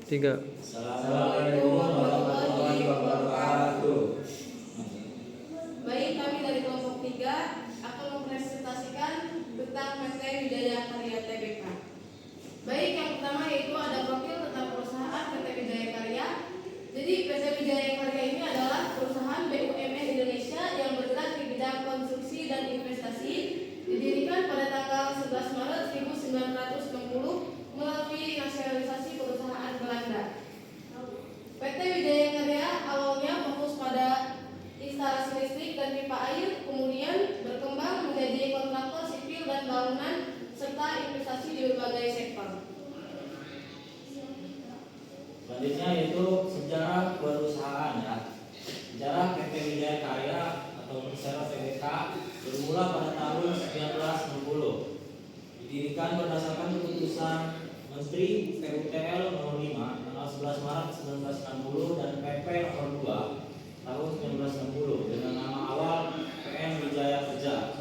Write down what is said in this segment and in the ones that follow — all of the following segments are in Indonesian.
Tiga. Assalamualaikum warahmatullahi wabarakatuh. Baik, kami dari kelompok 3 akan mempresentasikan tentang PT Wijaya Karya Tbk. Baik, yang pertama yaitu ada profil tentang perusahaan PT Wijaya Karya. Jadi PT Wijaya Karya ini adalah perusahaan BUMN Indonesia yang bergerak di bidang konstruksi dan investasi, didirikan pada tanggal 11 Maret 1960 melalui nasionalisasi perusahaan Belanda. PT Wijaya Karya awalnya fokus pada instalasi listrik dan pipa air, kemudian berkembang menjadi kontraktor sipil dan bangunan serta investasi di berbagai sektor. Selanjutnya yaitu sejarah perusahaan ya. Sejarah PT Wijaya Karya atau Persero Tbk bermula pada tahun 1960. Didirikan berdasarkan keputusan Menteri PUTL nomor 5 tanggal 11 Maret 1960 dan PP nomor 2 tahun 1960 dengan nama awal PM Wijaya Kerja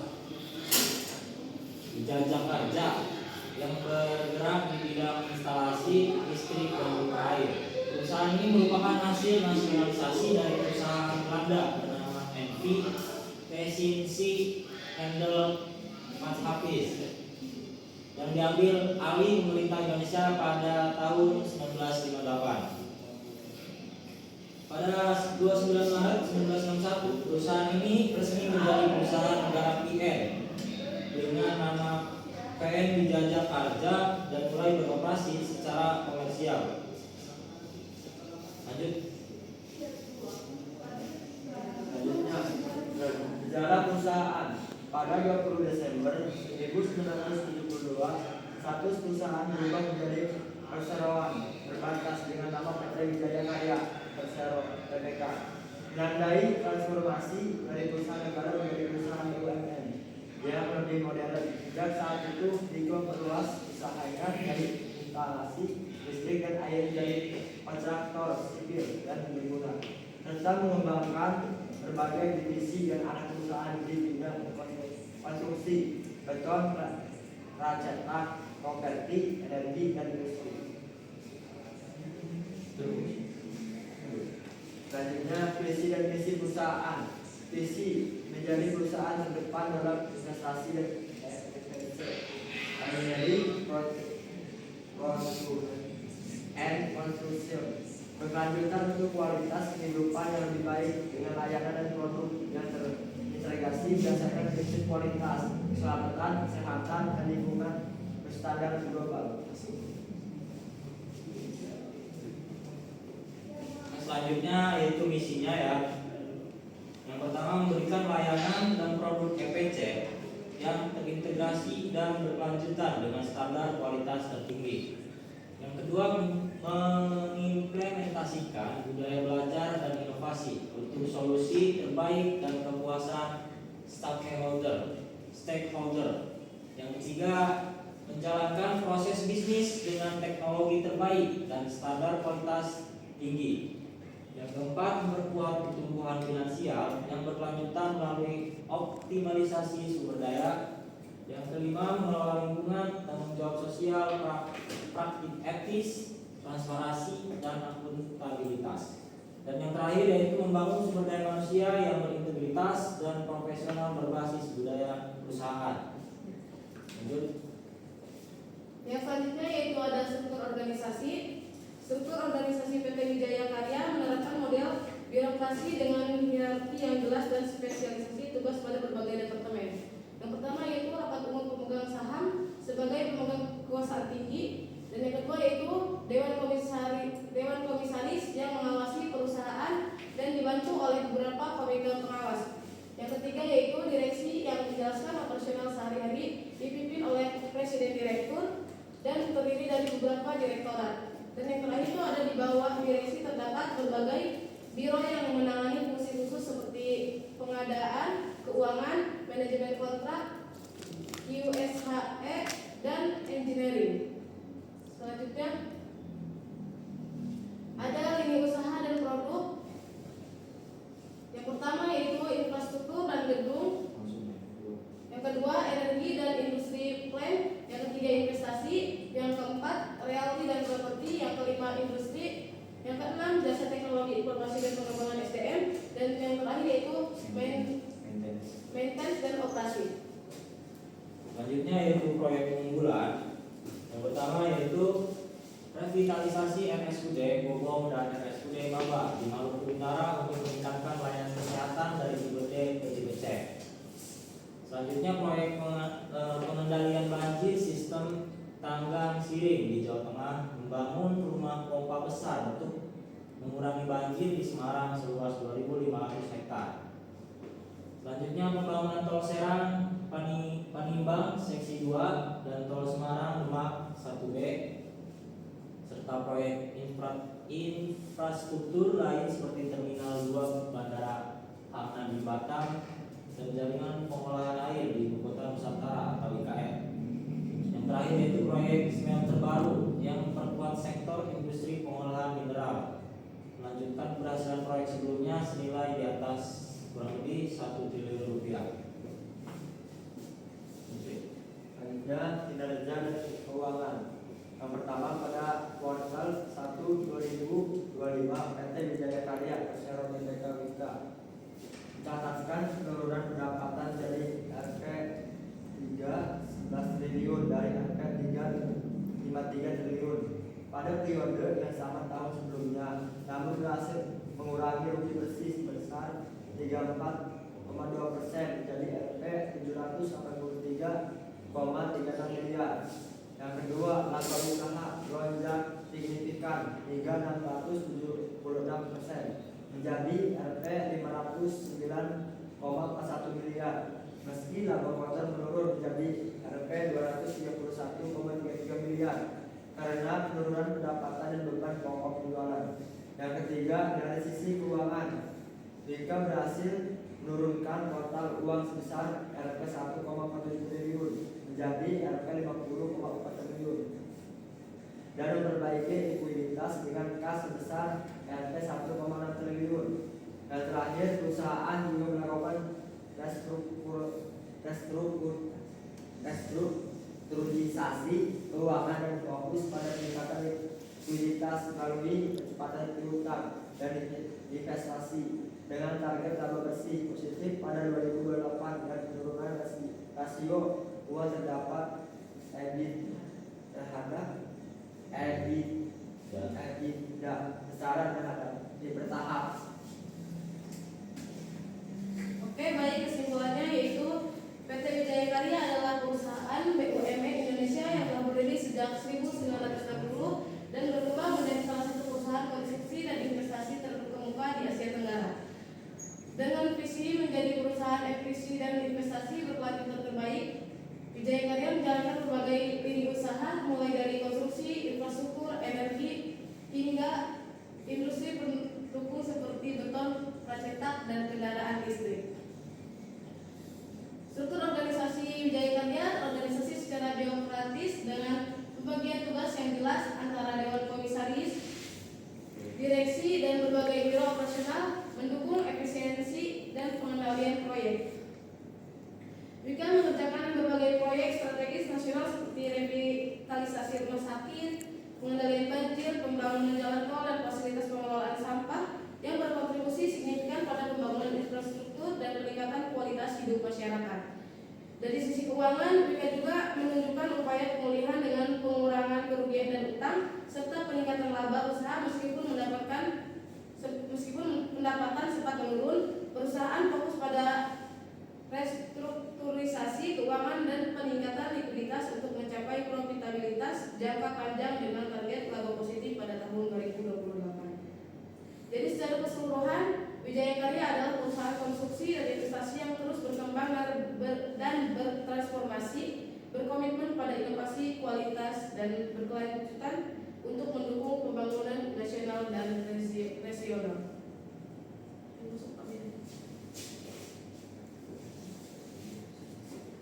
yang bergerak di bidang instalasi listrik dan pipa air. Perusahaan ini merupakan hasil nasionalisasi dari perusahaan Belanda bernama NV Tessinsi Handel Maatschappies yang diambil alih pemerintah Indonesia pada tahun 1958. Pada 29 Maret 1961, perusahaan ini resmi menjadi perusahaan negara PN dengan nama PN Wijaya Karya dan mulai beroperasi secara komersial. Selanjutnya, sejarah perusahaan. Pada 20 Desember 1972, status perusahaan berubah menjadi perseroan berbatas dengan nama PT Wijaya Karya Persero Tbk, menandai transformasi dari perusahaan negara menjadi perusahaan BUMN yang lebih modern. Dan saat itu Diko perluas usahanya dari instalasi listrik dan air dari kontraktor sipil dan bangunan, serta mengembangkan berbagai divisi dan anak perusahaan di bidang konstruksi, beton, racetak, properti, energi, dan industri. Selanjutnya, visi dan misi perusahaan. Visi menjadi perusahaan terdepan dalam investasi dan efisiensi, menjadi construction, berkelanjutan untuk kualitas kehidupan yang lebih baik dengan layanan dan produk yang terintegrasi berdasarkan prinsip kualitas, keselamatan, kesehatan, dan lingkungan berstandar global. Selanjutnya yaitu misinya ya. Yang pertama, memberikan layanan dan produk EPC yang terintegrasi dan berkelanjutan dengan standar kualitas tertinggi. Yang kedua, mengimplementasikan budaya belajar dan inovasi untuk solusi terbaik dan kepuasan stakeholder. Yang ketiga, menjalankan proses bisnis dengan teknologi terbaik dan standar kualitas tinggi. Yang keempat, memperkuat pertumbuhan finansial yang berkelanjutan melalui optimalisasi sumber daya. Yang kelima, mengelola lingkungan, tanggung jawab sosial, praktik etis, transparansi, dan akuntabilitas. Dan yang terakhir yaitu membangun sumber daya manusia yang berintegritas dan profesional berbasis budaya perusahaan. Lanjut. Yang selanjutnya yaitu ada struktur organisasi. Struktur organisasi PT Wijaya Karya menerapkan model birokrasi dengan hierarki yang jelas dan spesialisasi tugas pada berbagai departemen. Yang pertama yaitu rapat umum pemegang saham sebagai pemegang kekuasaan tinggi, dan yang kedua yaitu dewan komisaris yang mengawasi perusahaan dan dibantu oleh beberapa komite pengawas. Yang ketiga yaitu direksi yang menjelaskan operasional sehari-hari dipimpin oleh presiden direktur dan terdiri dari beberapa direktorat. Dan yang terakhir itu ada di bawah direksi terdapat berbagai biro yang menangani fungsi khusus seperti pengadaan, keuangan, manajemen kontrak, USHE, dan engineering. Selanjutnya ada lini usaha dan produk. Yang pertama yaitu infrastruktur dan gedung. Yang kedua energi dan industri plant. Yang ketiga investasi. Yang keempat realty dan properti. Informasi dan Pengembangan SDM, dan yang terakhir yaitu maintenance dan operasi. Selanjutnya yaitu proyek unggulan. Yang pertama yaitu revitalisasi RSUD Bogong dan RSUD Maba di Maluku Utara untuk meningkatkan layanan kesehatan dari tipe D ke tipe C. Selanjutnya proyek pengendalian banjir sistem Tanggang Siring di Jawa Tengah, membangun rumah pompa besar untuk mengurangi banjir di Semarang seluas 2.500 hektar. Selanjutnya pembangunan tol Serang Panimbang seksi 2 dan tol Semarang Demak 1B, serta proyek infrastruktur lain seperti Terminal 2 Bandara Hang Nadim Batam dan jaringan pengolahan air di Ibu Kota Nusantara atau IKN. Yang terakhir yaitu proyek smelter baru yang memperkuat sektor industri pengolahan mineral, melanjutkan keberhasilan proyek sebelumnya senilai di atas kurang lebih 1 triliun rupiah. Selanjutnya kinerja dan keuangan. Yang pertama, pada kuartal 1 2025 PT Wijaya Karya Persero Tbk Wika mencatatkan penurunan pendapatan dari Rp 3,11 triliun dari Rp 3,53 triliun pada periode yang sama tahun sebelumnya, namun berhasil mengurangi rugi bersih sebesar 34,2% menjadi Rp 783,36 miliar. Yang kedua, laba usaha melonjak signifikan hingga 676% menjadi Rp 509,41 miliar. Meski laba kotor menurun menjadi Rp 231,33 miliar karena penurunan pendapatan dan beban pokok penjualan. Yang ketiga, dari sisi keuangan, Wika berhasil menurunkan total uang sebesar Rp 1,47 triliun menjadi Rp 50,4 triliun dan memperbaiki likuiditas dengan kas sebesar Rp 1,6 triliun. Dan terakhir, perusahaan juga melakukan restrukturisasi keuangan dan fokus pada peningkatan likuiditas melalui percepatan piutang dan investasi dengan target laba bersih positif pada 2028 dan penurunan rasio uang terdapat EBIT terhadap EBITDA besaran terhadap bertahap. Oke, baik, kesimpulannya yaitu PT Wijaya Karya adalah perusahaan BUMN Indonesia yang telah berdiri sejak 1960 dan berkembang menjadi salah satu perusahaan konstruksi dan investasi terkemuka di Asia Tenggara. Dengan visi menjadi perusahaan ekspedisi dan investasi berkelanjutan terbaik, Wijaya Karya menjalankan berbagai lini usaha mulai dari konstruksi, infrastruktur, energi, hingga industri pendukung seperti beton, pracetak, dan kendaraan listrik. Struktur organisasi Wijaya Karya organisasi secara demokratis dengan pembagian tugas yang jelas antara Dewan Komisaris, direksi, dan berbagai biro operasional mendukung efisiensi dan pengendalian proyek. Wika mengerjakan berbagai proyek strategis nasional seperti revitalisasi rumah sakit, pengendalian banjir, pembangunan jalan tol, dan fasilitas pengelolaan sampah yang berkontribusi signifikan pada pembangunan infrastruktur dan peningkatan kualitas hidup masyarakat. Dari sisi keuangan, Wika juga menunjukkan upaya pemulihan dengan pengurangan kerugian dan utang serta peningkatan laba usaha meskipun pendapatan sempat menurun. Perusahaan fokus pada restrukturisasi keuangan dan peningkatan likuiditas untuk mencapai profitabilitas jangka panjang dengan target laba positif pada tahun 2028. Jadi secara keseluruhan, Wijaya Karya adalah perusahaan konstruksi dan investasi yang terus berkembang dan bertransformasi, berkomitmen pada inovasi, kualitas, dan berkelanjutan untuk mendukung pembangunan nasional dan regional.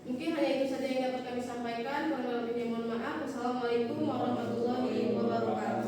Mungkin hanya itu saja yang dapat kami sampaikan. Kurang lebihnya mohon maaf. Wassalamualaikum warahmatullahi wabarakatuh.